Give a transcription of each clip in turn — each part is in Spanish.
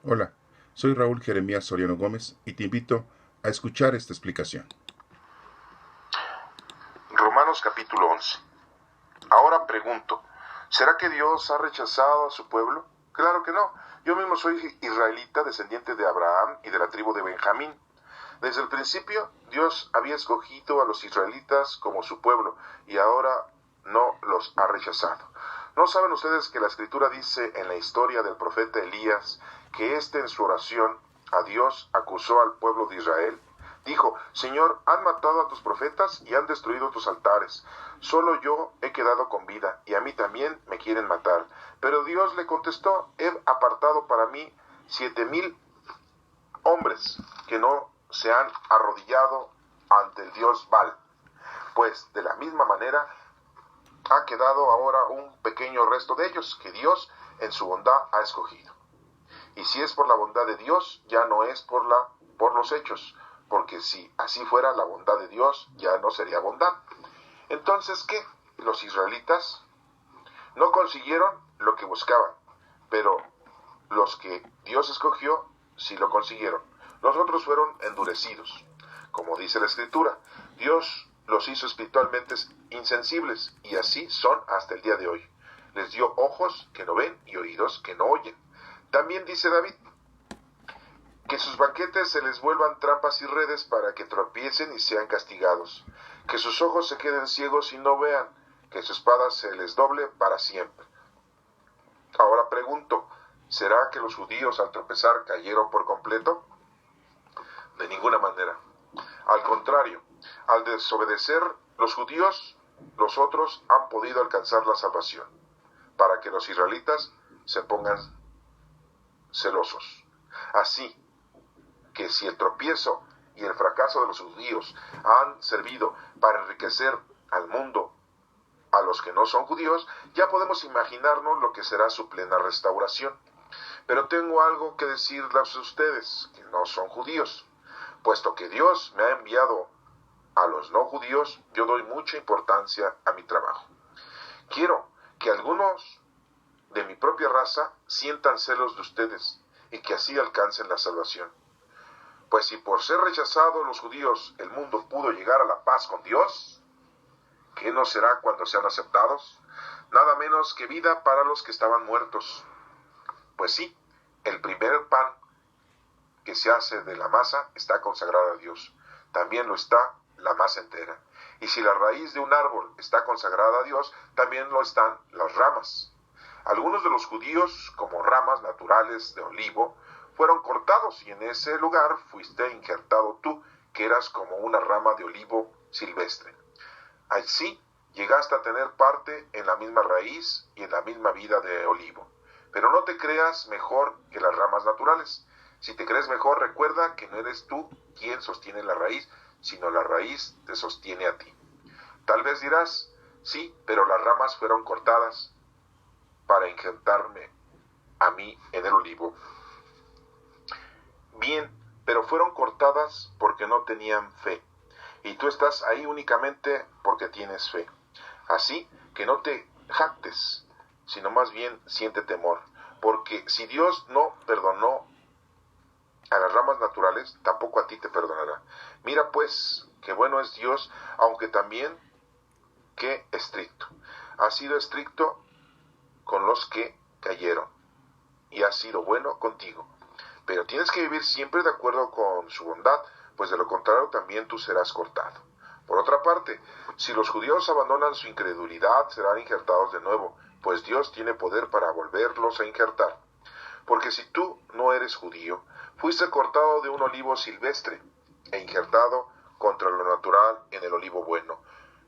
Hola, soy Raúl Jeremías Soriano Gómez y te invito a escuchar esta explicación. Romanos capítulo 11. Ahora pregunto, ¿será que Dios ha rechazado a su pueblo? Claro que no. Yo mismo soy israelita, descendiente de Abraham y de la tribu de Benjamín. Desde el principio, Dios había escogido a los israelitas como su pueblo y ahora no los ha rechazado. ¿No saben ustedes que la Escritura dice en la historia del profeta Elías que en su oración a Dios acusó al pueblo de Israel? Dijo, Señor, han matado a tus profetas y han destruido tus altares. Solo yo he quedado con vida y a mí también me quieren matar. Pero Dios le contestó, he apartado para mí 7,000 hombres que no se han arrodillado ante el Dios Baal. Pues de la misma manera ha quedado ahora un pequeño resto de ellos que Dios en su bondad ha escogido. Y si es por la bondad de Dios, ya no es por los hechos, porque si así fuera la bondad de Dios, ya no sería bondad. Entonces, ¿qué? Los israelitas no consiguieron lo que buscaban, pero los que Dios escogió sí lo consiguieron. Los otros fueron endurecidos. Como dice la Escritura, Dios los hizo espiritualmente insensibles y así son hasta el día de hoy. Les dio ojos que no ven y oídos que no oyen. También dice David, que sus banquetes se les vuelvan trampas y redes para que tropiecen y sean castigados. Que sus ojos se queden ciegos y no vean, que su espada se les doble para siempre. Ahora pregunto, ¿será que los judíos al tropezar cayeron por completo? De ninguna manera. Al contrario, al desobedecer los judíos, los otros han podido alcanzar la salvación, para que los israelitas se pongan celosos. Así que si el tropiezo y el fracaso de los judíos han servido para enriquecer al mundo, a los que no son judíos, ya podemos imaginarnos lo que será su plena restauración. Pero tengo algo que decirles a ustedes, que no son judíos. Puesto que Dios me ha enviado a los no judíos, yo doy mucha importancia a mi trabajo. Quiero que algunos de mi propia raza sientan celos de ustedes y que así alcancen la salvación. Pues si por ser rechazados los judíos el mundo pudo llegar a la paz con Dios, ¿qué no será cuando sean aceptados? Nada menos que vida para los que estaban muertos. Pues sí, el primer pan que se hace de la masa está consagrado a Dios. También lo está la masa entera. Y si la raíz de un árbol está consagrada a Dios, también lo están las ramas. Algunos de los judíos, como ramas naturales de olivo, fueron cortados y en ese lugar fuiste injertado tú, que eras como una rama de olivo silvestre. Así llegaste a tener parte en la misma raíz y en la misma vida de olivo. Pero no te creas mejor que las ramas naturales. Si te crees mejor, recuerda que no eres tú quien sostiene la raíz, sino la raíz te sostiene a ti. Tal vez dirás, sí, pero las ramas fueron cortadas para injertarme a mí en el olivo. Bien, pero fueron cortadas porque no tenían fe. Y tú estás ahí únicamente porque tienes fe. Así que no te jactes, sino más bien siente temor. Porque si Dios no perdonó a las ramas naturales, tampoco a ti te perdonará. Mira pues, qué bueno es Dios, aunque también qué estricto. Ha sido estricto con los que cayeron y ha sido bueno contigo. Pero tienes que vivir siempre de acuerdo con su bondad, pues de lo contrario también tú serás cortado. Por otra parte, si los judíos abandonan su incredulidad, serán injertados de nuevo, pues Dios tiene poder para volverlos a injertar. Porque si tú no eres judío, fuiste cortado de un olivo silvestre e injertado contra lo natural en el olivo bueno.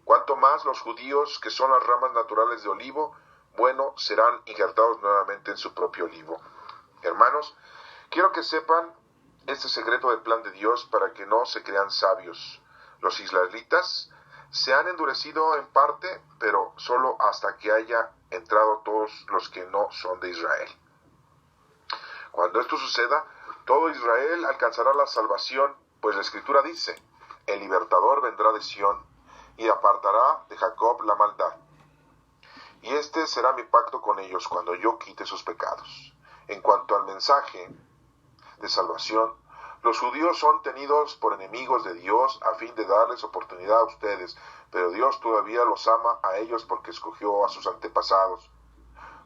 Cuanto más los judíos, que son las ramas naturales de olivo, bueno, serán injertados nuevamente en su propio olivo. Hermanos, quiero que sepan este secreto del plan de Dios para que no se crean sabios. Los israelitas se han endurecido en parte, pero solo hasta que haya entrado todos los que no son de Israel. Cuando esto suceda, todo Israel alcanzará la salvación, pues la Escritura dice, el libertador vendrá de Sión y apartará de Jacob la maldad. Y este será mi pacto con ellos cuando yo quite sus pecados. En cuanto al mensaje de salvación. Los judíos son tenidos por enemigos de Dios a fin de darles oportunidad a ustedes, pero Dios todavía los ama a ellos porque escogió a sus antepasados.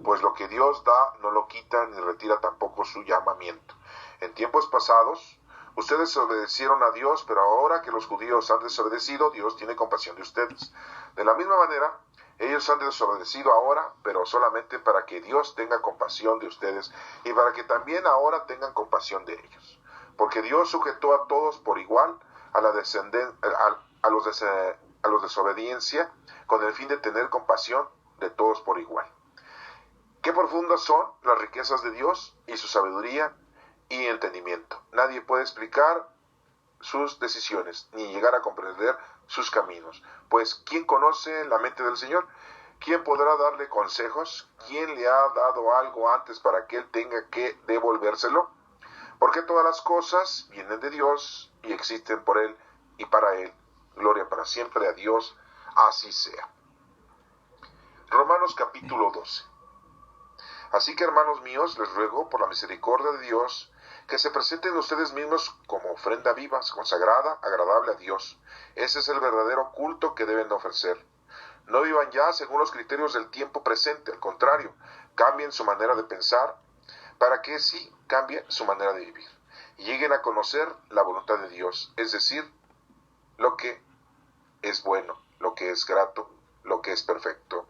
Pues lo que Dios da no lo quita ni retira tampoco su llamamiento. En tiempos pasados, ustedes obedecieron a Dios, pero ahora que los judíos han desobedecido, Dios tiene compasión de ustedes. De la misma manera, ellos han desobedecido ahora, pero solamente para que Dios tenga compasión de ustedes y para que también ahora tengan compasión de ellos. Porque Dios sujetó a todos por igual a la los desobediencia, con el fin de tener compasión de todos por igual. Qué profundas son las riquezas de Dios y su sabiduría y entendimiento. Nadie puede explicar sus decisiones ni llegar a comprender sus caminos. Pues, ¿quién conoce la mente del Señor? ¿Quién podrá darle consejos? ¿Quién le ha dado algo antes para que él tenga que devolvérselo? Porque todas las cosas vienen de Dios y existen por él y para él. Gloria para siempre a Dios, así sea. Romanos capítulo 12. Así que, hermanos míos, les ruego por la misericordia de Dios que se presenten ustedes mismos como ofrenda viva, consagrada, agradable a Dios. Ese es el verdadero culto que deben de ofrecer. No vivan ya según los criterios del tiempo presente, al contrario, cambien su manera de pensar para que sí cambie su manera de vivir y lleguen a conocer la voluntad de Dios, es decir, lo que es bueno, lo que es grato, lo que es perfecto.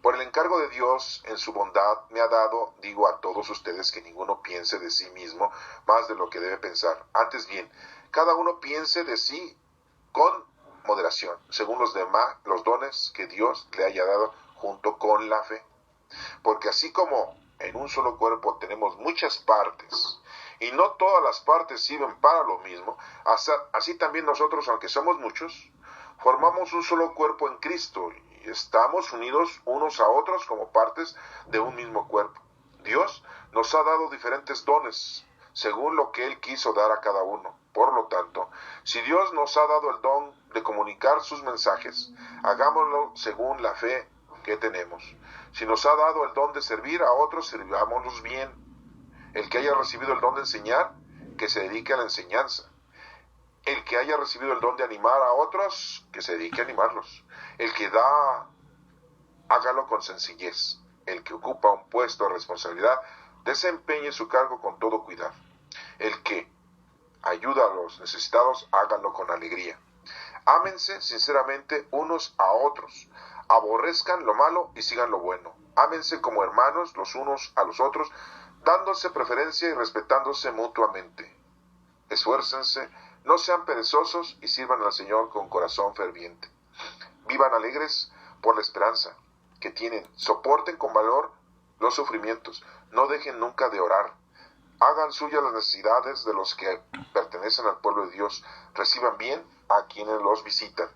Por el encargo de Dios, en su bondad, me ha dado, digo a todos ustedes, que ninguno piense de sí mismo más de lo que debe pensar. Antes bien, cada uno piense de sí con moderación, según los dones que Dios le haya dado junto con la fe. Porque así como en un solo cuerpo tenemos muchas partes, y no todas las partes sirven para lo mismo, así también nosotros, aunque somos muchos, formamos un solo cuerpo en Cristo, y estamos unidos unos a otros como partes de un mismo cuerpo. Dios nos ha dado diferentes dones, según lo que Él quiso dar a cada uno. Por lo tanto, si Dios nos ha dado el don de comunicar sus mensajes, hagámoslo según la fe que tenemos. Si nos ha dado el don de servir a otros, sirvámoslos bien. El que haya recibido el don de enseñar, que se dedique a la enseñanza. El que haya recibido el don de animar a otros, que se dedique a animarlos. El que da, hágalo con sencillez. El que ocupa un puesto de responsabilidad, desempeñe su cargo con todo cuidado. El que ayuda a los necesitados, háganlo con alegría. Ámense sinceramente unos a otros. Aborrezcan lo malo y sigan lo bueno. Ámense como hermanos los unos a los otros, dándose preferencia y respetándose mutuamente. Esfuércense, no sean perezosos y sirvan al Señor con corazón ferviente. Vivan alegres por la esperanza que tienen. Soporten con valor los sufrimientos. No dejen nunca de orar. Hagan suyas las necesidades de los que pertenecen al pueblo de Dios. Reciban bien a quienes los visitan.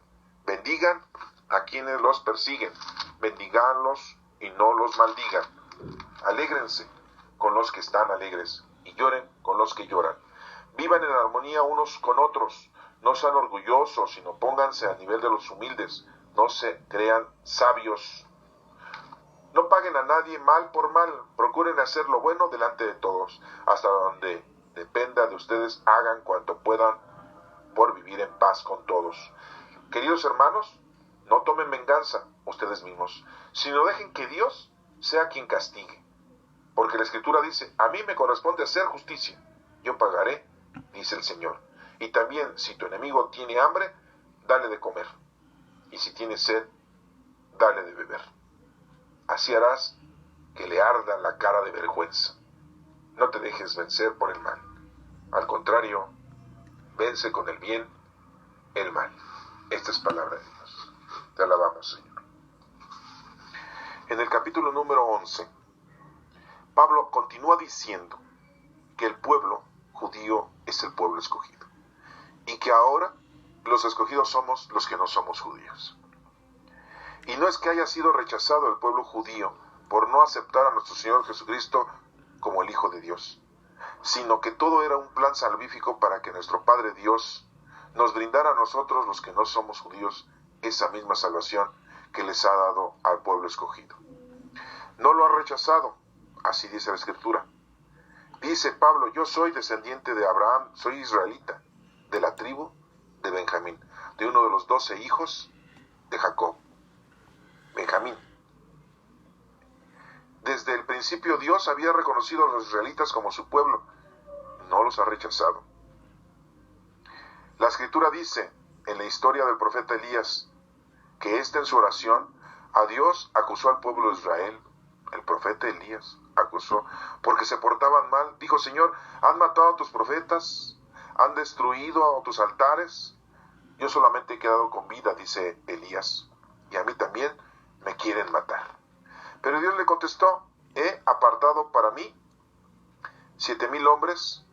Bendigan a quienes los persiguen. Bendiganlos y no los maldigan. Alégrense con los que están alegres y lloren con los que lloran. Vivan en armonía unos con otros. No sean orgullosos, sino pónganse a nivel de los humildes. No se crean sabios. No paguen a nadie mal por mal. Procuren hacer lo bueno delante de todos. Hasta donde dependa de ustedes, hagan cuanto puedan por vivir en paz con todos. Queridos hermanos, no tomen venganza ustedes mismos, sino dejen que Dios sea quien castigue. Porque la Escritura dice, a mí me corresponde hacer justicia. Yo pagaré, dice el Señor. Y también, si tu enemigo tiene hambre, dale de comer. Y si tiene sed, dale de beber. Así harás que le arda la cara de vergüenza. No te dejes vencer por el mal. Al contrario, vence con el bien el mal. Esta es palabra de Dios. Te alabamos, Señor. En el capítulo número 11, Pablo continúa diciendo que el pueblo judío es el pueblo escogido. Y que ahora los escogidos somos los que no somos judíos. Y no es que haya sido rechazado el pueblo judío por no aceptar a nuestro Señor Jesucristo como el Hijo de Dios, sino que todo era un plan salvífico para que nuestro Padre Dios nos brindara a nosotros, los que no somos judíos, esa misma salvación que les ha dado al pueblo escogido. No lo ha rechazado, así dice la Escritura. Dice Pablo, yo soy descendiente de Abraham, soy israelita, de la tribu de Benjamín, de uno de los 12 hijos de Jacob. Benjamín. Desde el principio Dios había reconocido a los israelitas como su pueblo, no los ha rechazado. La Escritura dice en la historia del profeta Elías que en su oración a Dios acusó al pueblo de Israel. El profeta Elías acusó porque se portaban mal. Dijo, Señor, han matado a tus profetas, han destruido a tus altares. Yo solamente he quedado con vida, dice Elías, y a mí también me quieren matar. Pero Dios le contestó, he apartado para mí 7,000 hombres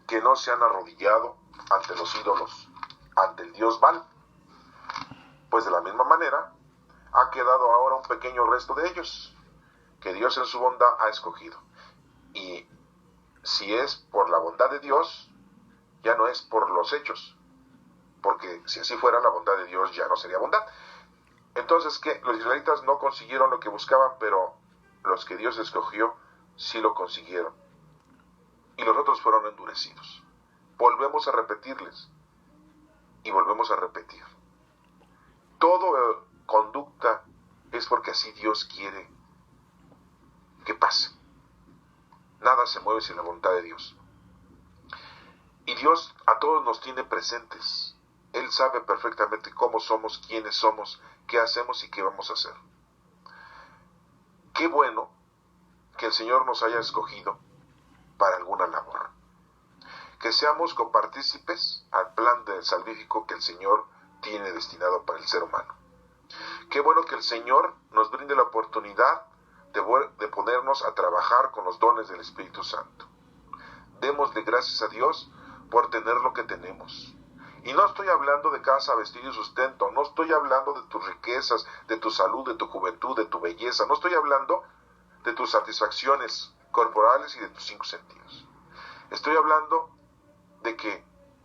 que no se han arrodillado ante los ídolos, ante el Dios Baal. Pues de la misma manera, ha quedado ahora un pequeño resto de ellos, que Dios en su bondad ha escogido. Y si es por la bondad de Dios, ya no es por los hechos, porque si así fuera la bondad de Dios ya no sería bondad. Entonces, ¿qué? Los israelitas no consiguieron lo que buscaban, pero los que Dios escogió sí lo consiguieron. Y los otros fueron endurecidos. Volvemos a repetirles. Y volvemos a repetir. Todo conducta es porque así Dios quiere que pase. Nada se mueve sin la voluntad de Dios. Y Dios a todos nos tiene presentes. Él sabe perfectamente cómo somos, quiénes somos, qué hacemos y qué vamos a hacer. Qué bueno que el Señor nos haya escogido para alguna labor. Que seamos copartícipes al plan salvífico que el Señor tiene destinado para el ser humano. Qué bueno que el Señor nos brinde la oportunidad de ponernos a trabajar con los dones del Espíritu Santo. Démosle gracias a Dios por tener lo que tenemos. Y no estoy hablando de casa, vestido y sustento, no estoy hablando de tus riquezas, de tu salud, de tu juventud, de tu belleza, no estoy hablando de tus satisfacciones corporales y de tus 5 sentidos. Estoy hablando de que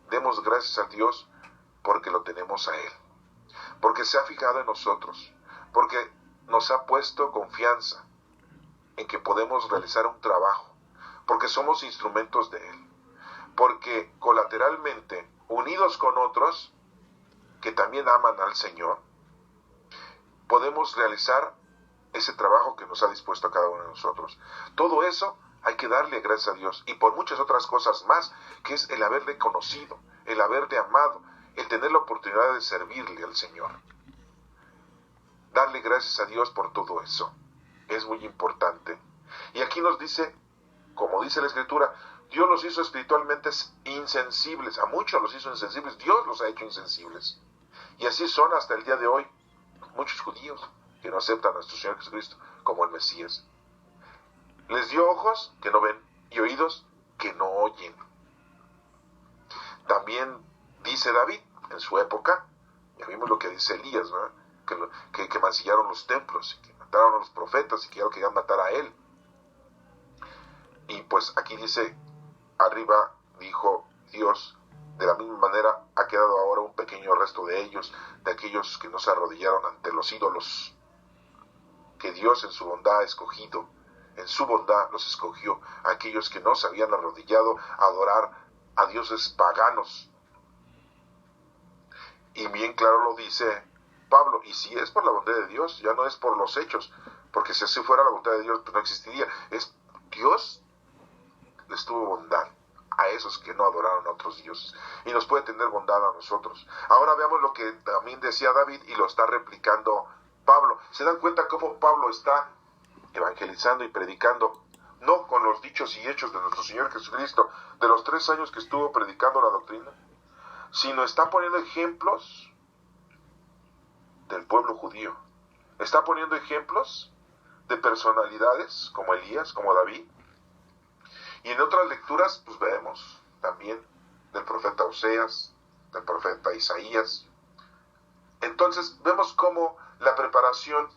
demos gracias a Dios porque lo tenemos a Él, porque se ha fijado en nosotros, porque nos ha puesto confianza en que podemos realizar un trabajo, porque somos instrumentos de Él, porque colateralmente, unidos con otros que también aman al Señor, podemos realizar ese trabajo que nos ha dispuesto a cada uno de nosotros. Todo eso hay que darle gracias a Dios, y por muchas otras cosas más, que es el haberle conocido, el haberle amado, el tener la oportunidad de servirle al Señor. Darle gracias a Dios por todo eso es muy importante. Y aquí nos dice, como dice la Escritura, Dios los hizo espiritualmente insensibles. A muchos los hizo insensibles. Dios los ha hecho insensibles. Y así son hasta el día de hoy muchos judíos que no aceptan a nuestro Señor Jesucristo como el Mesías. Les dio ojos que no ven y oídos que no oyen. También dice David en su época, ya vimos lo que dice Elías, ¿verdad? Que mancillaron los templos, que mataron a los profetas y que ya lo querían matar a él. Y pues aquí dice, arriba dijo Dios, de la misma manera ha quedado ahora un pequeño resto de ellos, de aquellos que no se arrodillaron ante los ídolos, que Dios en su bondad ha escogido, en su bondad los escogió, a aquellos que no se habían arrodillado a adorar a dioses paganos. Y bien claro lo dice Pablo, y si es por la bondad de Dios, ya no es por los hechos, porque si así fuera la bondad de Dios, pues no existiría. Es Dios les tuvo bondad a esos que no adoraron a otros dioses, y nos puede tener bondad a nosotros. Ahora veamos lo que también decía David, y lo está replicando Pablo. ¿Se dan cuenta cómo Pablo está evangelizando y predicando? No con los dichos y hechos de nuestro Señor Jesucristo, de los 3 años que estuvo predicando la doctrina, sino está poniendo ejemplos del pueblo judío. Está poniendo ejemplos de personalidades como Elías, como David. Y en otras lecturas, pues vemos también del profeta Oseas, del profeta Isaías. Entonces vemos cómo la preparación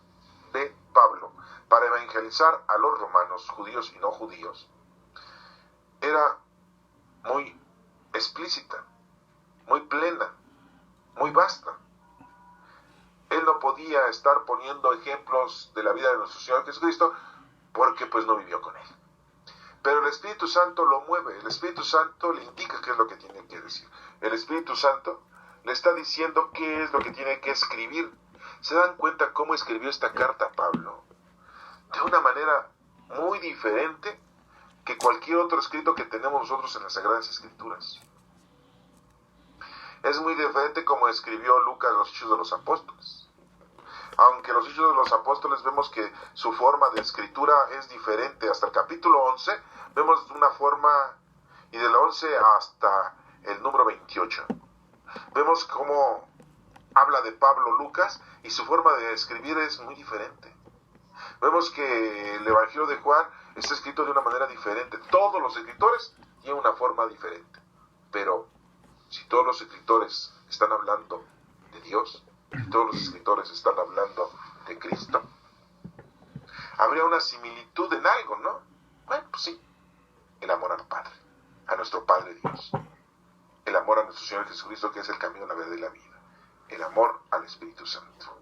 de Pablo para evangelizar a los romanos, judíos y no judíos, era muy explícita, muy plena, muy vasta. Él no podía estar poniendo ejemplos de la vida de nuestro Señor Jesucristo porque pues no vivió con él. Pero el Espíritu Santo lo mueve, el Espíritu Santo le indica qué es lo que tiene que decir. El Espíritu Santo le está diciendo qué es lo que tiene que escribir. ¿Se dan cuenta cómo escribió esta carta Pablo? De una manera muy diferente que cualquier otro escrito que tenemos nosotros en las Sagradas Escrituras. Es muy diferente como escribió Lucas los Hechos de los Apóstoles. Aunque los Hechos de los Apóstoles vemos que su forma de escritura es diferente. Hasta el capítulo 11 vemos una forma, y del 11 hasta el número 28. Vemos cómo habla de Pablo Lucas y su forma de escribir es muy diferente. Vemos que el Evangelio de Juan está escrito de una manera diferente. Todos los escritores tienen una forma diferente. Pero si todos los escritores están hablando de Dios, y todos los escritores están hablando de Cristo, habría una similitud en algo, ¿no? Bueno, pues sí, el amor al Padre, a nuestro Padre Dios, el amor a nuestro Señor Jesucristo, que es el camino, la verdad y la vida, el amor al Espíritu Santo,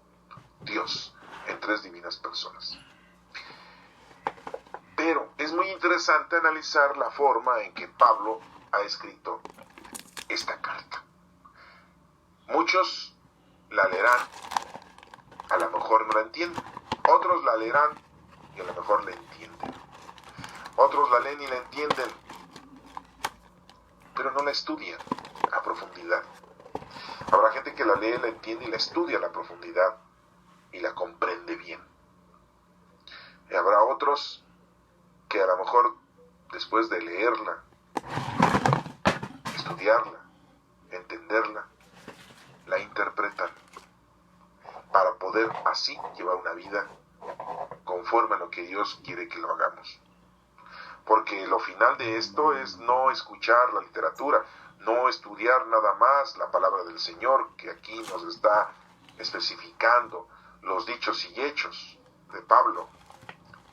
Dios en tres divinas personas. Pero es muy interesante analizar la forma en que Pablo ha escrito esta carta. Muchos la leerán, a lo mejor no la entienden. Otros la leerán y a lo mejor la entienden. Otros la leen y la entienden, pero no la estudian a profundidad. Habrá gente que la lee, la entiende y la estudia a la profundidad y la comprende bien. Y habrá otros que a lo mejor después de leerla, estudiarla, entenderla, la interpretan para poder así llevar una vida conforme a lo que Dios quiere que lo hagamos. Porque lo final de esto es no escuchar la literatura, no estudiar nada más la palabra del Señor, que aquí nos está especificando los dichos y hechos de Pablo,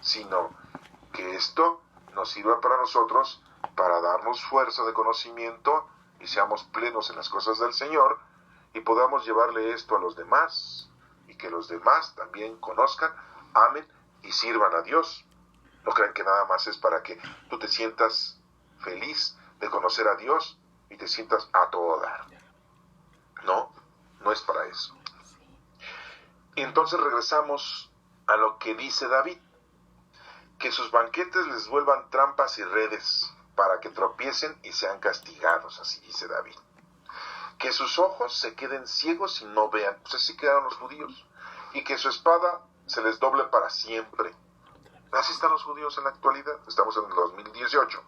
sino que esto nos sirva para nosotros, para darnos fuerza de conocimiento y seamos plenos en las cosas del Señor y podamos llevarle esto a los demás y que los demás también conozcan, amen y sirvan a Dios. No crean que nada más es para que tú te sientas feliz de conocer a Dios y te sientas a todo dar. No, no es para eso. Y entonces regresamos a lo que dice David, que sus banquetes les vuelvan trampas y redes para que tropiecen y sean castigados, así dice David. Que sus ojos se queden ciegos y no vean, pues así quedaron los judíos, y que su espada se les doble para siempre. Así están los judíos en la actualidad, estamos en el 2018.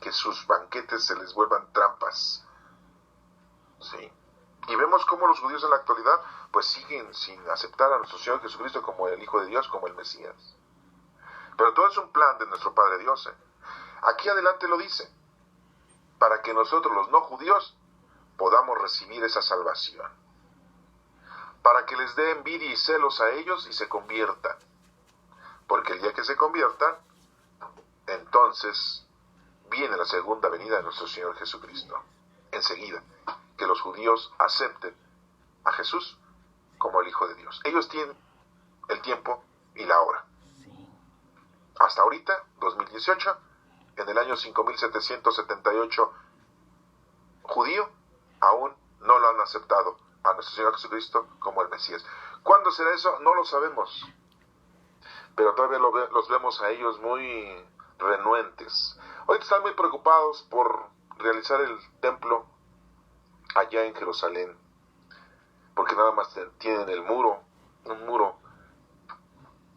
Que sus banquetes se les vuelvan trampas. ¿Sí? Y vemos cómo los judíos en la actualidad pues siguen sin aceptar a nuestro Señor Jesucristo como el Hijo de Dios, como el Mesías. Pero todo es un plan de nuestro Padre Dios. Aquí adelante lo dice, para que nosotros los no judíos podamos recibir esa salvación. Para que les dé envidia y celos a ellos y se conviertan. Porque el día que se conviertan, entonces viene la segunda venida de nuestro Señor Jesucristo. Enseguida, que los judíos acepten a Jesús como el Hijo de Dios. Ellos tienen el tiempo y la hora. Hasta ahorita, 2018, en el año 5778 judío, aún no lo han aceptado a nuestro Señor Jesucristo como el Mesías. ¿Cuándo será eso? No lo sabemos. Pero todavía los vemos a ellos muy renuentes. Hoy están muy preocupados por realizar el templo allá en Jerusalén, porque nada más tienen el muro, un muro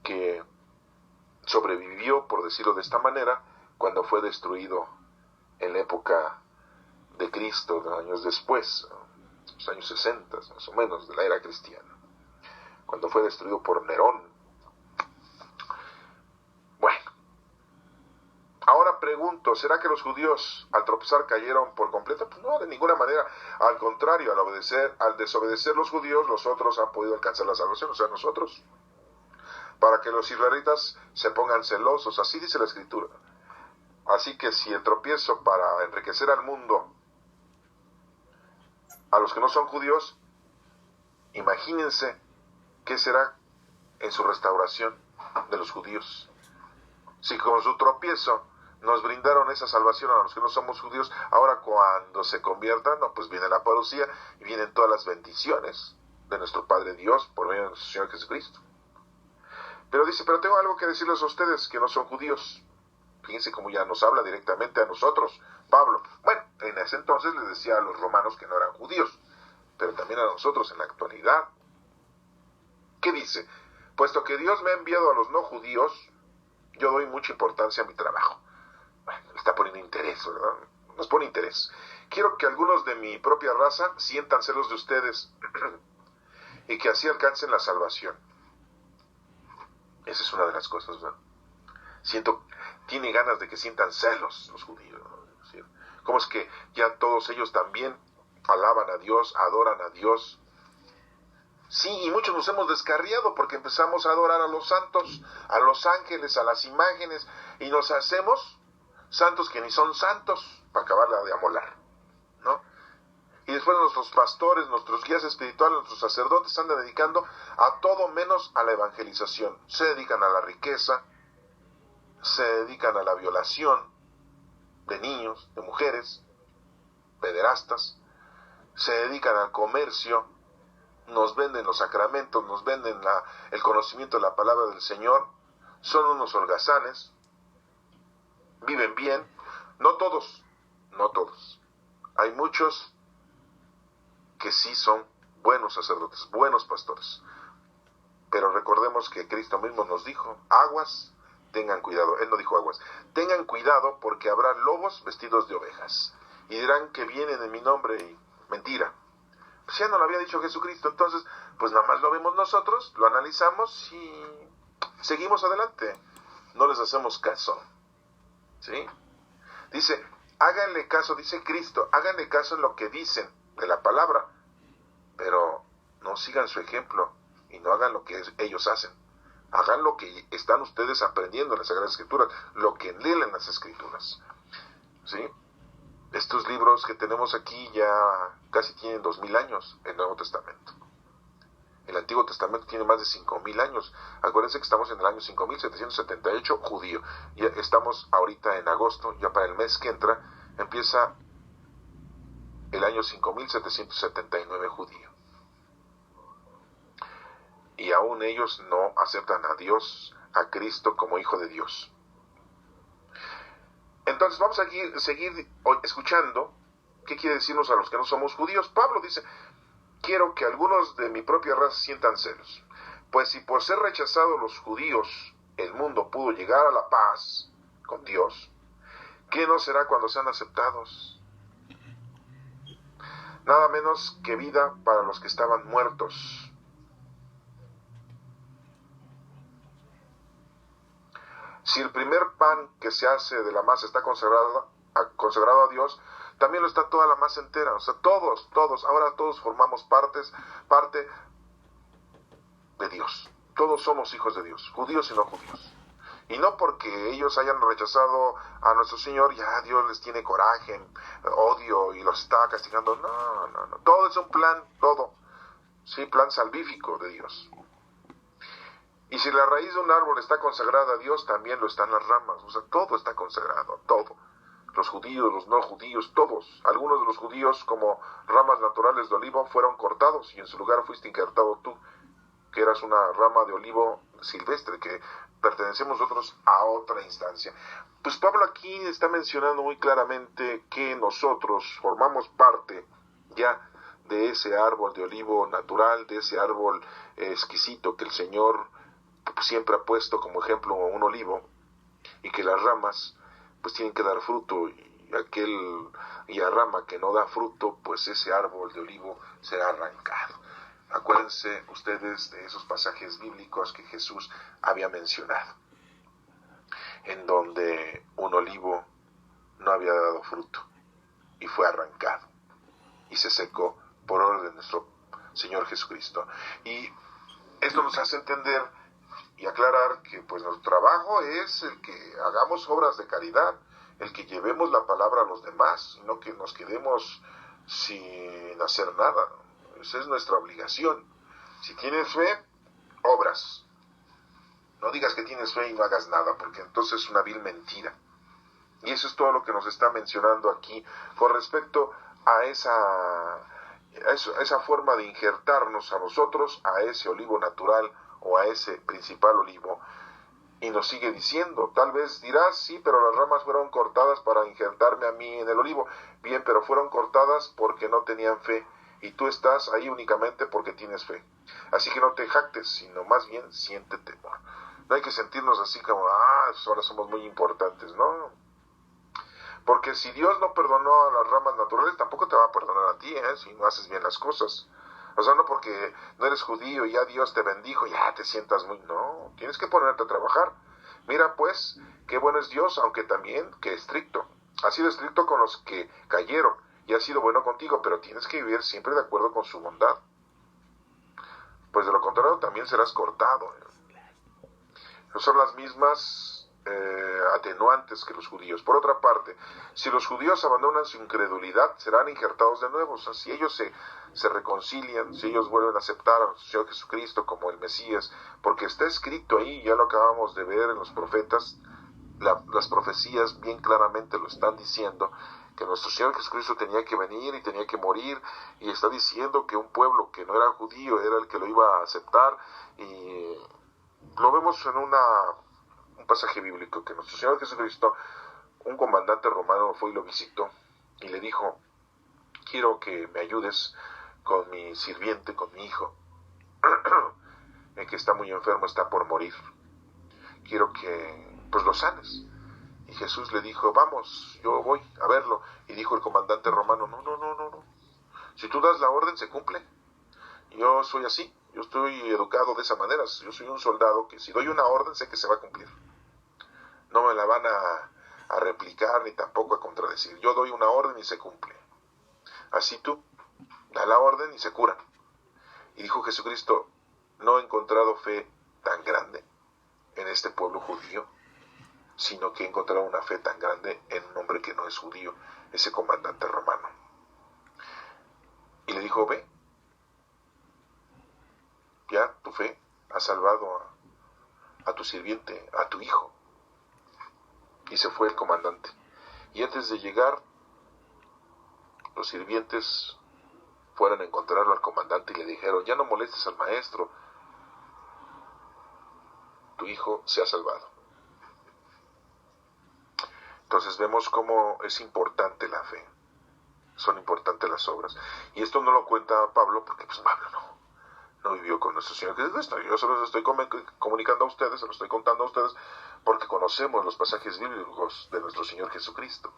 que sobrevivió, por decirlo de esta manera, cuando fue destruido en la época de Cristo, años después, los años 60, más o menos, de la era cristiana, cuando fue destruido por Nerón. Bueno, ahora pregunto, ¿será que los judíos al tropezar cayeron por completo? Pues no, de ninguna manera. Al contrario, al desobedecer los judíos, los otros han podido alcanzar la salvación, o sea, nosotros. Para que los israelitas se pongan celosos, así dice la Escritura. Así que si el tropiezo para enriquecer al mundo, a los que no son judíos, imagínense qué será en su restauración de los judíos. Si con su tropiezo nos brindaron esa salvación a los que no somos judíos, ahora cuando se conviertan, no, pues viene la parucía y vienen todas las bendiciones de nuestro Padre Dios por medio de nuestro Señor Jesucristo. Pero dice, pero tengo algo que decirles a ustedes que no son judíos. Fíjense cómo ya nos habla directamente a nosotros, Pablo. Bueno, en ese entonces les decía a los romanos que no eran judíos, pero también a nosotros en la actualidad. ¿Qué dice? Puesto que Dios me ha enviado a los no judíos, yo doy mucha importancia a mi trabajo. Bueno, está poniendo interés, ¿verdad? Nos pone interés. Quiero que algunos de mi propia raza sientan celos de ustedes y que así alcancen la salvación. Esa es una de las cosas, ¿verdad? Tiene ganas de que sientan celos los judíos, ¿no? Es decir, ¿cómo es que ya todos ellos también alaban a Dios, adoran a Dios? Sí, y muchos nos hemos descarriado porque empezamos a adorar a los santos, a los ángeles, a las imágenes, y nos hacemos santos que ni son santos, para acabarla de amolar, ¿no? Y después nuestros pastores, nuestros guías espirituales, nuestros sacerdotes se andan dedicando a todo menos a la evangelización. Se dedican a la riqueza, se dedican a la violación de niños, de mujeres, pederastas, se dedican al comercio, nos venden los sacramentos, nos venden el conocimiento de la palabra del Señor, son unos holgazanes, viven bien, no todos, hay muchos que sí son buenos sacerdotes, buenos pastores, pero recordemos que Cristo mismo nos dijo, aguas, tengan cuidado, Él no dijo aguas, tengan cuidado porque habrá lobos vestidos de ovejas, y dirán que vienen en mi nombre, y mentira. Pues ya no lo había dicho Jesucristo, entonces pues nada más lo vemos nosotros, lo analizamos y seguimos adelante, no les hacemos caso, ¿sí? Dice, háganle caso, dice Cristo, háganle caso en lo que dicen de la palabra, pero no sigan su ejemplo y no hagan lo que ellos hacen, hagan lo que están ustedes aprendiendo en las Sagradas Escrituras, lo que leen en las Escrituras, ¿sí? Estos libros que tenemos aquí ya casi tienen 2000 años, el Nuevo Testamento. El Antiguo Testamento tiene más de 5000 años. Acuérdense que estamos en el año 5778 judío. Ya estamos ahorita en agosto, ya para el mes que entra, empieza el año 5779 judío. Y aún ellos no aceptan a Dios, a Cristo como Hijo de Dios. Entonces vamos a seguir escuchando qué quiere decirnos a los que no somos judíos. Pablo dice, quiero que algunos de mi propia raza sientan celos, pues si por ser rechazados los judíos el mundo pudo llegar a la paz con Dios, ¿qué no será cuando sean aceptados? Nada menos que vida para los que estaban muertos. Si el primer pan que se hace de la masa está consagrado a Dios, también lo está toda la masa entera. O sea, todos, ahora todos formamos parte de Dios. Todos somos hijos de Dios, judíos y no judíos. Y no porque ellos hayan rechazado a nuestro Señor, ya Dios les tiene coraje, odio y los está castigando. No. Todo es un plan, todo. Sí, plan salvífico de Dios. Y si la raíz de un árbol está consagrada a Dios, también lo están las ramas. O sea, todo está consagrado, todo. Los judíos, los no judíos, todos. Algunos de los judíos, como ramas naturales de olivo, fueron cortados y en su lugar fuiste injertado tú, que eras una rama de olivo silvestre, que pertenecemos nosotros a otra instancia. Pues Pablo aquí está mencionando muy claramente que nosotros formamos parte ya de ese árbol de olivo natural, de ese árbol exquisito que el Señor siempre ha puesto como ejemplo un olivo, y que las ramas pues tienen que dar fruto, y la rama que no da fruto, pues ese árbol de olivo será arrancado. Acuérdense ustedes de esos pasajes bíblicos que Jesús había mencionado, en donde un olivo no había dado fruto y fue arrancado y se secó por orden de nuestro Señor Jesucristo. Y esto nos hace entender y aclarar que pues nuestro trabajo es el que hagamos obras de caridad, el que llevemos la palabra a los demás, no que nos quedemos sin hacer nada. Esa es nuestra obligación. Si tienes fe, obras. No digas que tienes fe y no hagas nada, porque entonces es una vil mentira. Y eso es todo lo que nos está mencionando aquí con respecto a esa forma de injertarnos a nosotros, a ese olivo natural o a ese principal olivo. Y nos sigue diciendo, tal vez dirás, sí, pero las ramas fueron cortadas para injertarme a mí en el olivo. Bien, pero fueron cortadas porque no tenían fe, y tú estás ahí únicamente porque tienes fe. Así que no te jactes, sino más bien siente temor. No hay que sentirnos así como, ahora somos muy importantes, ¿no? Porque si Dios no perdonó a las ramas naturales, tampoco te va a perdonar a ti, si no haces bien las cosas. O sea, no porque no eres judío y ya Dios te bendijo, ya te sientas muy... No, tienes que ponerte a trabajar. Mira pues, qué bueno es Dios, aunque también que estricto. Ha sido estricto con los que cayeron y ha sido bueno contigo, pero tienes que vivir siempre de acuerdo con su bondad. Pues de lo contrario también serás cortado. No son las mismas atenuantes que los judíos. Por otra parte, si los judíos abandonan su incredulidad, serán injertados de nuevo. O sea, si ellos se reconcilian, si ellos vuelven a aceptar a nuestro Señor Jesucristo como el Mesías, porque está escrito ahí, ya lo acabamos de ver en los profetas, las profecías bien claramente lo están diciendo, que nuestro Señor Jesucristo tenía que venir y tenía que morir, y está diciendo que un pueblo que no era judío era el que lo iba a aceptar, y lo vemos en un pasaje bíblico, que nuestro Señor Jesucristo, un comandante romano fue y lo visitó, y le dijo, quiero que me ayudes con mi sirviente, con mi hijo, que está muy enfermo, está por morir. Quiero que pues lo sanes. Y Jesús le dijo, vamos, yo voy a verlo. Y dijo el comandante romano, no. Si tú das la orden, se cumple. Yo soy así, yo estoy educado de esa manera. Yo soy un soldado que si doy una orden, sé que se va a cumplir. No me la van a replicar ni tampoco a contradecir. Yo doy una orden y se cumple. Así tú, da la orden y se curan. Y dijo Jesucristo, no he encontrado fe tan grande en este pueblo judío, sino que he encontrado una fe tan grande en un hombre que no es judío, ese comandante romano. Y le dijo, ve, ya tu fe ha salvado a tu sirviente, a tu hijo. Y se fue el comandante. Y antes de llegar, los sirvientes fueron a encontrarlo al comandante y le dijeron, ya no molestes al maestro, tu hijo se ha salvado. Entonces vemos cómo es importante la fe, son importantes las obras. Y esto no lo cuenta Pablo, porque pues Pablo no vivió con nuestro Señor Jesucristo. Yo se los estoy comunicando a ustedes, se los estoy contando a ustedes, porque conocemos los pasajes bíblicos de nuestro Señor Jesucristo,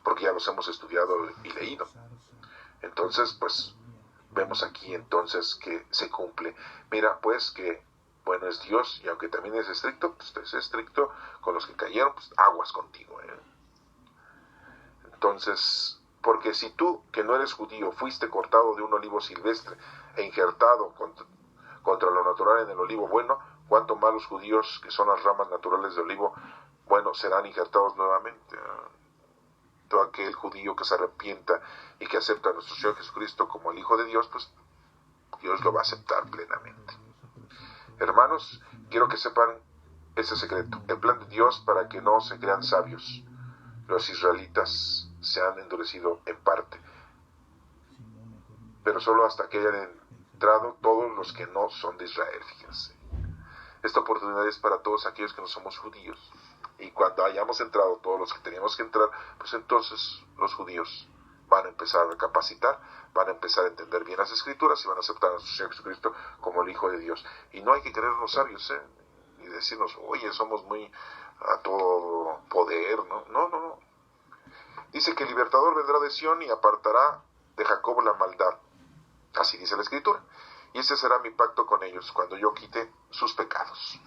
porque ya los hemos estudiado y leído. Entonces, pues, vemos aquí entonces que se cumple. Mira, pues, que bueno es Dios, y aunque también es estricto, pues es estricto con los que cayeron, pues aguas contigo, Entonces, porque si tú, que no eres judío, fuiste cortado de un olivo silvestre e injertado contra lo natural en el olivo bueno, cuánto más los judíos, que son las ramas naturales de olivo bueno, serán injertados nuevamente. Todo aquel judío que se arrepienta y que acepta a nuestro Señor Jesucristo como el Hijo de Dios, pues Dios lo va a aceptar plenamente. Hermanos, quiero que sepan este secreto. El plan de Dios para que no se crean sabios. Los israelitas se han endurecido en parte, pero solo hasta que hayan entrado todos los que no son de Israel, fíjense. Esta oportunidad es para todos aquellos que no somos judíos. Y cuando hayamos entrado todos los que teníamos que entrar, pues entonces los judíos van a empezar a recapacitar, van a empezar a entender bien las Escrituras y van a aceptar a nuestro Señor Jesucristo como el Hijo de Dios. Y no hay que creernos sabios, y decirnos, oye, somos muy a todo poder, no. Dice que el libertador vendrá de Sión y apartará de Jacob la maldad. Así dice la Escritura. Y ese será mi pacto con ellos, cuando yo quite sus pecados.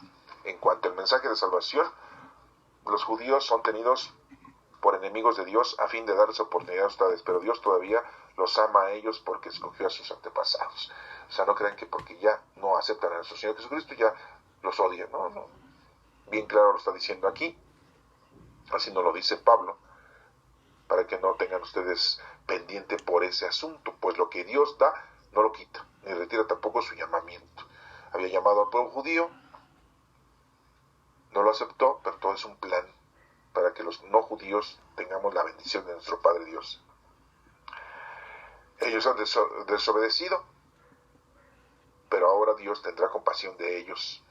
En cuanto al mensaje de salvación, los judíos son tenidos por enemigos de Dios a fin de darles oportunidad a ustedes, pero Dios todavía los ama a ellos porque escogió a sus antepasados. O sea, no crean que porque ya no aceptan a nuestro Señor Jesucristo ya los odian, no. Bien claro lo está diciendo aquí, así nos lo dice Pablo, para que no tengan ustedes pendiente por ese asunto, pues lo que Dios da no lo quita, ni retira tampoco su llamamiento. Había llamado al pueblo judío aceptó, pero todo es un plan para que los no judíos tengamos la bendición de nuestro Padre Dios. Ellos han desobedecido, pero ahora Dios tendrá compasión de ellos,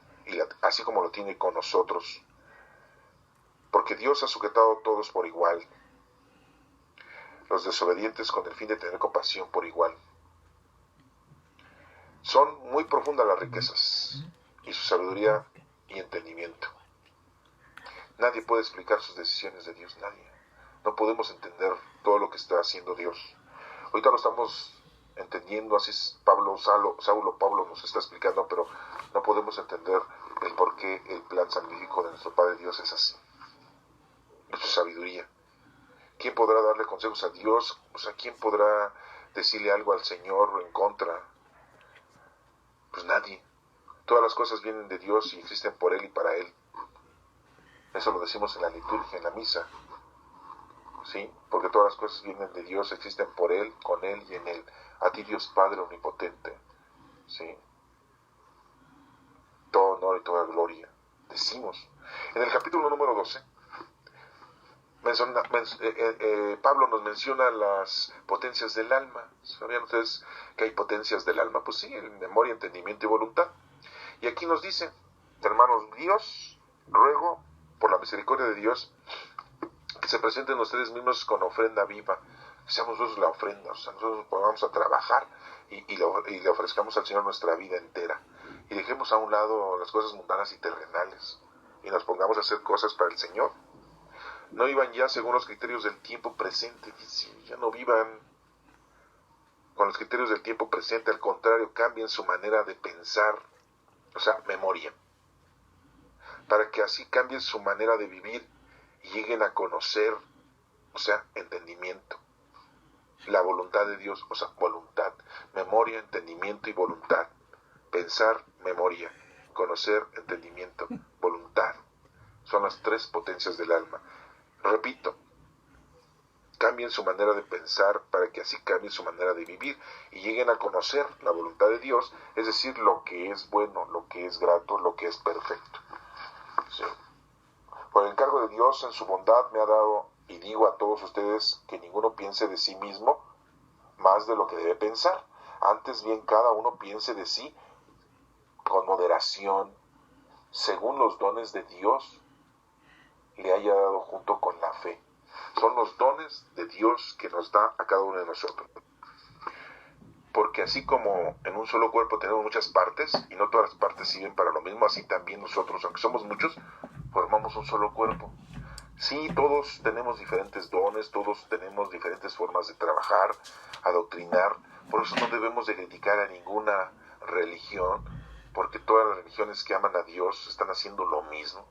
así como lo tiene con nosotros, porque Dios ha sujetado a todos por igual, los desobedientes con el fin de tener compasión por igual. Son muy profundas las riquezas y su sabiduría y entendimiento. Nadie puede explicar sus decisiones de Dios, nadie. No podemos entender todo lo que está haciendo Dios. Ahorita lo estamos entendiendo, así es Saulo Pablo nos está explicando, pero no podemos entender el por qué el plan salvífico de nuestro Padre Dios es así. Es su sabiduría. ¿Quién podrá darle consejos a Dios? O sea, ¿quién podrá decirle algo al Señor en contra? Pues nadie. Todas las cosas vienen de Dios y existen por Él y para Él. Eso lo decimos en la liturgia, en la misa. ¿Sí? Porque todas las cosas vienen de Dios, existen por Él, con Él y en Él. A ti Dios Padre Omnipotente. ¿Sí? Todo honor y toda gloria. Decimos. En el capítulo número 12, Pablo nos menciona las potencias del alma. ¿Sabían ustedes que hay potencias del alma? Pues sí, en memoria, entendimiento y voluntad. Y aquí nos dice, hermanos míos, ruego por la misericordia de Dios que se presenten ustedes mismos con ofrenda viva, que seamos nosotros la ofrenda, o sea, nosotros vamos a trabajar y le ofrezcamos al Señor nuestra vida entera, y dejemos a un lado las cosas mundanas y terrenales, y nos pongamos a hacer cosas para el Señor. No vivan ya según los criterios del tiempo presente, dice, ya no vivan con los criterios del tiempo presente, al contrario, cambien su manera de pensar, o sea, memoria, para que así cambien su manera de vivir y lleguen a conocer, o sea, entendimiento, la voluntad de Dios, o sea, voluntad, memoria, entendimiento y voluntad, pensar, memoria, conocer, entendimiento, voluntad, son las tres potencias del alma. Repito, cambien su manera de pensar para que así cambien su manera de vivir y lleguen a conocer la voluntad de Dios, es decir, lo que es bueno, lo que es grato, lo que es perfecto. ¿Sí? Por el encargo de Dios en su bondad me ha dado, y digo a todos ustedes, que ninguno piense de sí mismo más de lo que debe pensar. Antes bien cada uno piense de sí con moderación, según los dones de Dios le haya dado junto con la fe. Son los dones de Dios que nos da a cada uno de nosotros. Porque así como en un solo cuerpo tenemos muchas partes, y no todas las partes sirven para lo mismo, así también nosotros, aunque somos muchos, formamos un solo cuerpo. Sí, todos tenemos diferentes dones, todos tenemos diferentes formas de trabajar, adoctrinar, por eso no debemos de criticar a ninguna religión, porque todas las religiones que aman a Dios están haciendo lo mismo.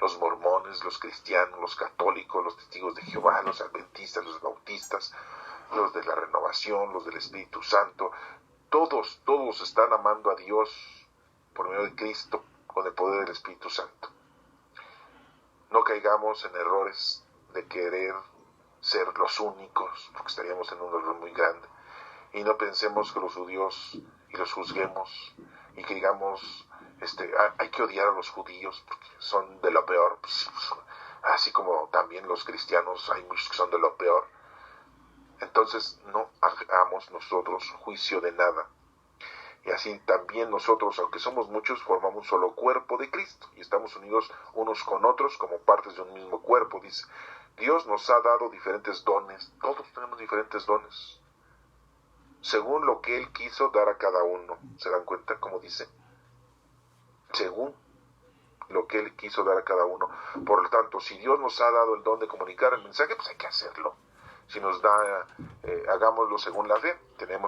Los mormones, los cristianos, los católicos, los testigos de Jehová, los adventistas, los bautistas, los de la renovación, los del Espíritu Santo, todos están amando a Dios por medio de Cristo, con el poder del Espíritu Santo. No caigamos en errores de querer ser los únicos, porque estaríamos en un error muy grande. Y no pensemos que los judíos y los juzguemos y que digamos, hay que odiar a los judíos porque son de lo peor. Pues, así como también los cristianos, hay muchos que son de lo peor. Entonces no hagamos nosotros juicio de nada. Y así también nosotros, aunque somos muchos, formamos un solo cuerpo de Cristo y estamos unidos unos con otros como partes de un mismo cuerpo. Dice, Dios nos ha dado diferentes dones, todos tenemos diferentes dones, según lo que Él quiso dar a cada uno. ¿Se dan cuenta cómo dice? Según lo que Él quiso dar a cada uno. Por lo tanto, si Dios nos ha dado el don de comunicar el mensaje, pues hay que hacerlo. Si nos da, hagámoslo según la fe.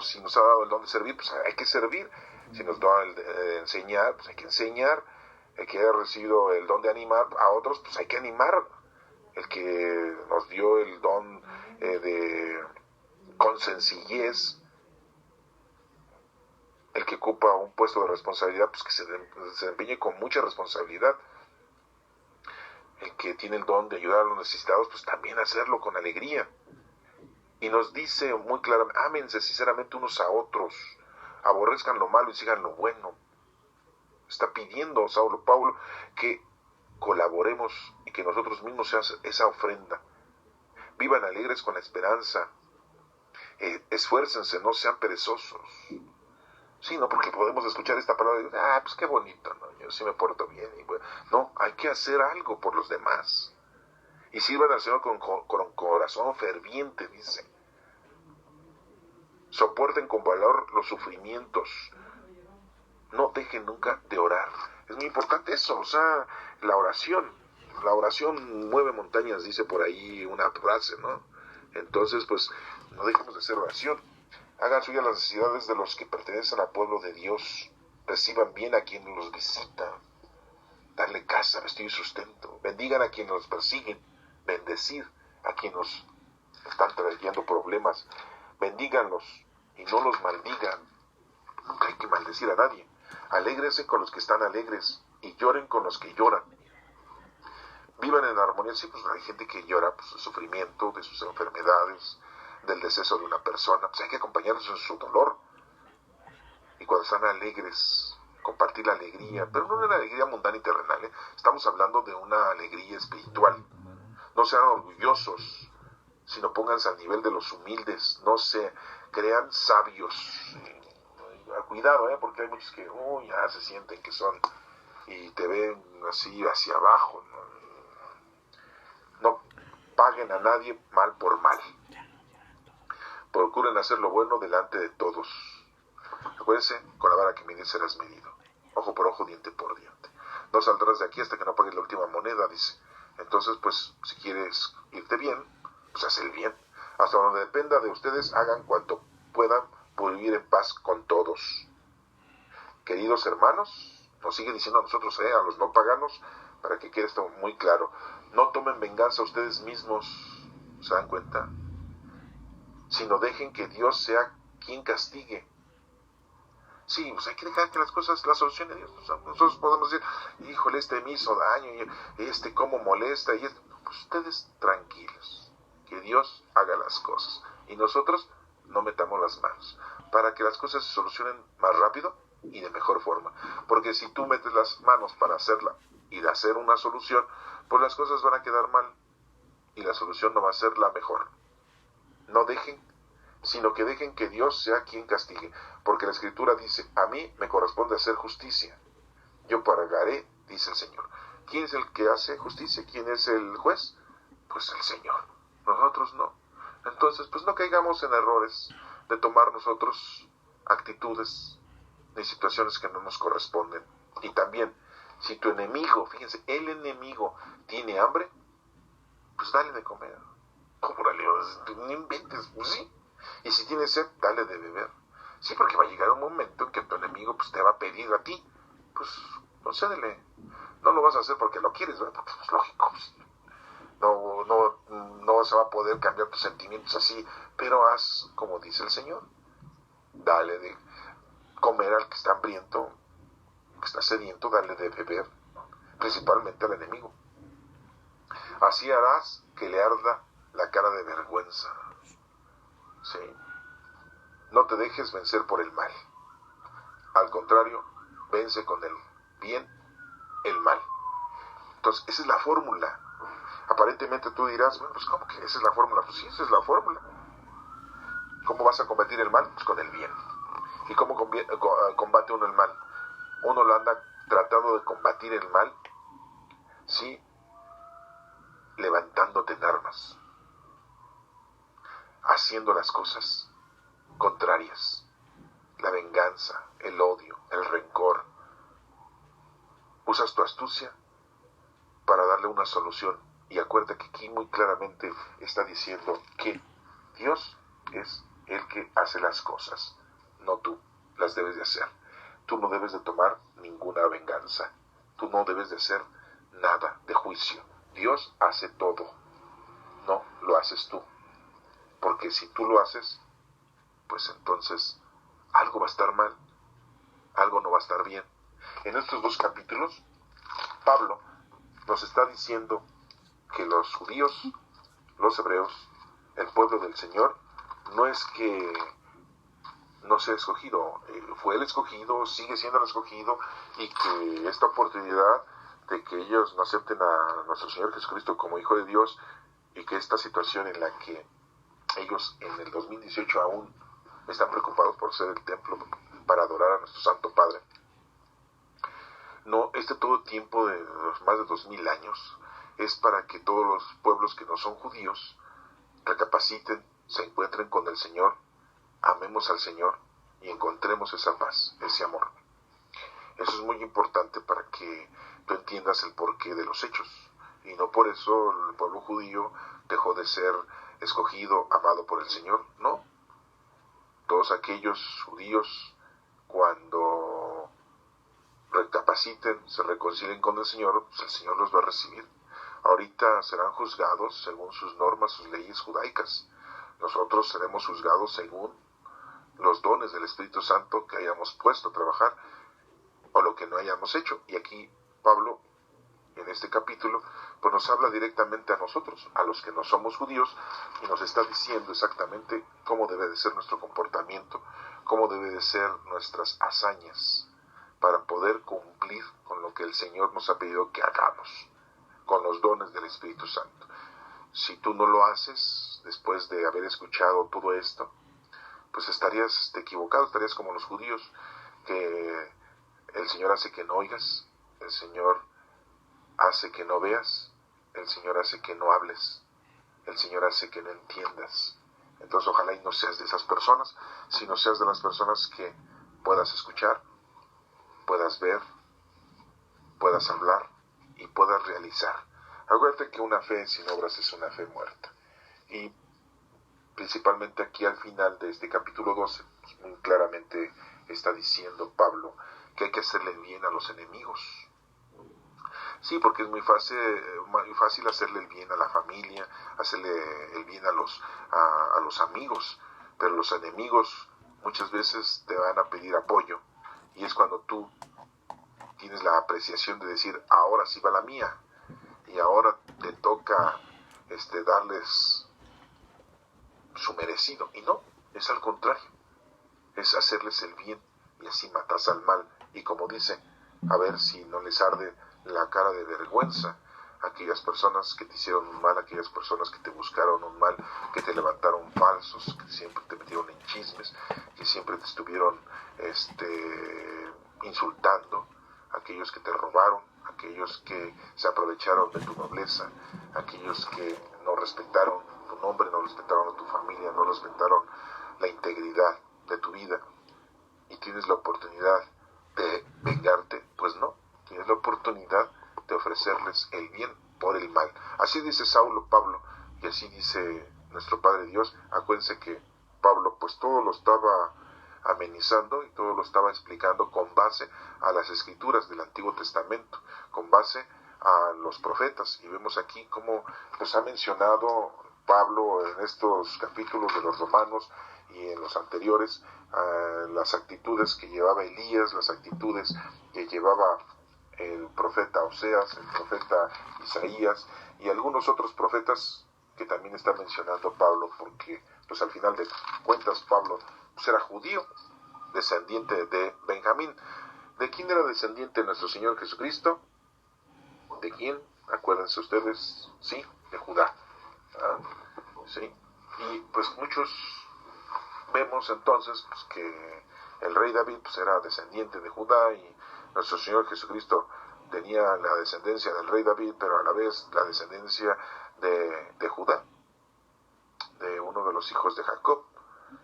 Si nos ha dado el don de servir, pues hay que servir. Si nos da el de enseñar, pues hay que enseñar. El que haya recibido el don de animar a otros, pues hay que animar. El que nos dio el don con sencillez, el que ocupa un puesto de responsabilidad, pues que se desempeñe con mucha responsabilidad. El que tiene el don de ayudar a los necesitados, pues también hacerlo con alegría. Y nos dice muy claramente, ámense sinceramente unos a otros, aborrezcan lo malo y sigan lo bueno. Está pidiendo Saulo Paulo que colaboremos y que nosotros mismos seamos esa ofrenda. Vivan alegres con la esperanza. Esfuércense, no sean perezosos. Sí, no, porque podemos escuchar esta palabra y decir, pues qué bonito, ¿no? Yo sí me porto bien. Y bueno, no, hay que hacer algo por los demás. Y sirvan al Señor con corazón ferviente, dice. Soporten con valor los sufrimientos. No dejen nunca de orar. Es muy importante eso, o sea, la oración. La oración mueve montañas, dice por ahí una frase, ¿no? Entonces, pues, no dejemos de hacer oración. Hagan suyas las necesidades de los que pertenecen al pueblo de Dios. Reciban bien a quien los visita. Darle casa, vestido y sustento. Bendigan a quienes los persiguen. Bendecir a quienes nos están trayendo problemas. Bendíganlos y no los maldigan. Nunca hay que maldecir a nadie. Alégrense con los que están alegres y lloren con los que lloran. Vivan en armonía. Sí, pues hay gente que llora pues, su sufrimiento, de sus enfermedades, del deceso de una persona. Pues hay que acompañarlos en su dolor. Y cuando están alegres, compartir la alegría, pero no una alegría mundana y terrenal, ¿eh? Estamos hablando de una alegría espiritual. No sean orgullosos, sino pónganse al nivel de los humildes. No se crean sabios. Cuidado, porque hay muchos que ya se sienten que son y te ven así hacia abajo. No paguen a nadie mal por mal. Procuren hacer lo bueno delante de todos. Acuérdense, con la vara que mides serás medido. Ojo por ojo, diente por diente. No saldrás de aquí hasta que no pagues la última moneda, dice. Entonces, pues, si quieres irte bien, pues haz el bien. Hasta donde dependa de ustedes, hagan cuanto puedan por vivir en paz con todos. Queridos hermanos, nos sigue diciendo a nosotros, a los no paganos, para que quede esto muy claro. No tomen venganza ustedes mismos, ¿se dan cuenta? Sino dejen que Dios sea quien castigue. Sí, pues hay que dejar que las cosas, la solucione Dios. Nosotros podemos decir, híjole, me hizo daño, y cómo molesta, y pues ustedes tranquilos, que Dios haga las cosas. Y nosotros no metamos las manos, para que las cosas se solucionen más rápido y de mejor forma. Porque si tú metes las manos para hacerla y de hacer una solución, pues las cosas van a quedar mal y la solución no va a ser la mejor. No dejen, sino que dejen que Dios sea quien castigue, porque la Escritura dice, a mí me corresponde hacer justicia, yo pagaré, dice el Señor. ¿Quién es el que hace justicia? ¿Quién es el juez? Pues el Señor, nosotros no. Entonces, pues no caigamos en errores de tomar nosotros actitudes ni situaciones que no nos corresponden. Y también, si tu enemigo, fíjense, el enemigo tiene hambre, pues dale de comer. Cómprale, no inventes, pues sí. Y si tiene sed, dale de beber. Sí, porque va a llegar un momento en que tu enemigo pues, te va a pedir a ti. Pues concédele. No lo vas a hacer porque lo quieres, ¿verdad? Porque es lógico. Pues, no se va a poder cambiar tus sentimientos así. Pero haz como dice el Señor. Dale de comer al que está hambriento, que está sediento, dale de beber. Principalmente al enemigo. Así harás que le arda la cara de vergüenza. Sí. No te dejes vencer por el mal. Al contrario, vence con el bien el mal. Entonces, esa es la fórmula. Aparentemente tú dirás, bueno, pues ¿cómo que esa es la fórmula? Pues sí, esa es la fórmula. ¿Cómo vas a combatir el mal? Pues con el bien. ¿Y cómo combate uno el mal? Uno lo anda tratando de combatir el mal, sí, levantándote en armas, haciendo las cosas contrarias, la venganza, el odio, el rencor. Usas tu astucia para darle una solución. Y acuérdate que aquí muy claramente está diciendo que Dios es el que hace las cosas, no tú las debes de hacer. Tú no debes de tomar ninguna venganza. Tú no debes de hacer nada de juicio. Dios hace todo. No lo haces tú. Porque si tú lo haces, pues entonces algo va a estar mal. Algo no va a estar bien. En estos dos capítulos, Pablo nos está diciendo que los judíos, los hebreos, el pueblo del Señor, no es que no sea escogido, fue el escogido, sigue siendo el escogido, y que esta oportunidad de que ellos no acepten a nuestro Señor Jesucristo como Hijo de Dios, y que esta situación en la que ellos en el 2018 aún están preocupados por ser el templo para adorar a nuestro Santo Padre. No, todo tiempo de los más de 2000 años es para que todos los pueblos que no son judíos recapaciten, se encuentren con el Señor, amemos al Señor y encontremos esa paz, ese amor. Eso es muy importante para que tú entiendas el porqué de los hechos. Y no por eso el pueblo judío dejó de ser escogido, amado por el Señor. No. Todos aquellos judíos, cuando recapaciten, se reconcilien con el Señor, pues el Señor los va a recibir. Ahorita serán juzgados según sus normas, sus leyes judaicas. Nosotros seremos juzgados según los dones del Espíritu Santo que hayamos puesto a trabajar o lo que no hayamos hecho. Y aquí Pablo, en este capítulo, pues nos habla directamente a nosotros, a los que no somos judíos, y nos está diciendo exactamente cómo debe de ser nuestro comportamiento, cómo debe de ser nuestras hazañas para poder cumplir con lo que el Señor nos ha pedido que hagamos, con los dones del Espíritu Santo. Si tú no lo haces, después de haber escuchado todo esto, pues estarías equivocado, estarías como los judíos, que el Señor hace que no oigas, el Señor hace que no veas, el Señor hace que no hables, el Señor hace que no entiendas. Entonces ojalá y no seas de esas personas, sino seas de las personas que puedas escuchar, puedas ver, puedas hablar y puedas realizar. Acuérdate que una fe sin obras es una fe muerta. Y principalmente aquí al final de este capítulo 12, pues muy claramente está diciendo Pablo que hay que hacerle el bien a los enemigos. Sí, porque es muy fácil hacerle el bien a la familia, hacerle el bien a los amigos, pero los enemigos muchas veces te van a pedir apoyo, y es cuando tú tienes la apreciación de decir, ahora sí va la mía, y ahora te toca darles su merecido. Y no, es al contrario, es hacerles el bien, y así matas al mal. Y como dice, a ver si no les arde la cara de vergüenza aquellas personas que te hicieron un mal, aquellas personas que te buscaron un mal, que te levantaron falsos, que siempre te metieron en chismes, que siempre te estuvieron insultando, aquellos que te robaron, aquellos que se aprovecharon de tu nobleza, aquellos que no respetaron tu nombre, no respetaron a tu familia, no respetaron la integridad de tu vida, y tienes la oportunidad de vengarte. Pues no, tienes la oportunidad de ofrecerles el bien por el mal. Así dice Saulo Pablo, y así dice nuestro Padre Dios. Acuérdense que Pablo pues todo lo estaba amenizando y todo lo estaba explicando con base a las escrituras del Antiguo Testamento, con base a los profetas. Y vemos aquí cómo nos ha mencionado Pablo en estos capítulos de los Romanos y en los anteriores, las actitudes que llevaba Elías, las actitudes que llevaba el profeta Oseas, el profeta Isaías y algunos otros profetas que también está mencionando Pablo, porque pues al final de cuentas Pablo pues era judío, descendiente de Benjamín. ¿De quién era descendiente nuestro Señor Jesucristo? ¿De quién? Acuérdense ustedes, sí, de Judá. Sí. Y pues muchos vemos entonces pues, que el rey David pues, era descendiente de Judá, y nuestro Señor Jesucristo tenía la descendencia del rey David, pero a la vez la descendencia de Judá, de uno de los hijos de Jacob,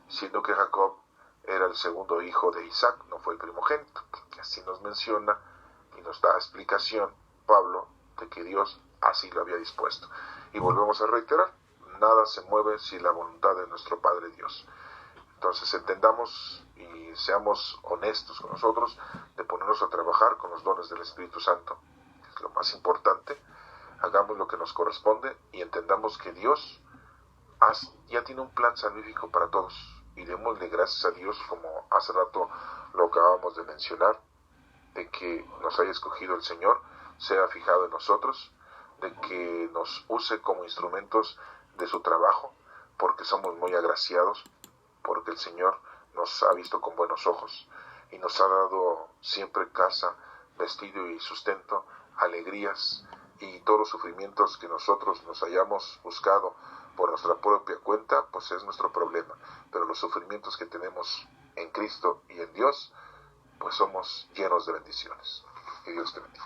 siendo que Jacob era el segundo hijo de Isaac, no fue el primogénito. Así nos menciona y nos da explicación Pablo de que Dios así lo había dispuesto. Y volvemos a reiterar, nada se mueve sin la voluntad de nuestro Padre Dios. Entonces entendamos y seamos honestos con nosotros, de ponernos a trabajar con los dones del Espíritu Santo, que es lo más importante. Hagamos lo que nos corresponde y entendamos que Dios ya tiene un plan salvífico para todos, y démosle gracias a Dios, como hace rato lo acabamos de mencionar, de que nos haya escogido el Señor, sea fijado en nosotros, de que nos use como instrumentos de su trabajo, porque somos muy agraciados, porque el Señor nos ha visto con buenos ojos y nos ha dado siempre casa, vestido y sustento alegrías, y todos los sufrimientos que nosotros nos hayamos buscado por nuestra propia cuenta, pues es nuestro problema. Pero los sufrimientos que tenemos en Cristo y en Dios, pues somos llenos de bendiciones. Que Dios te bendiga.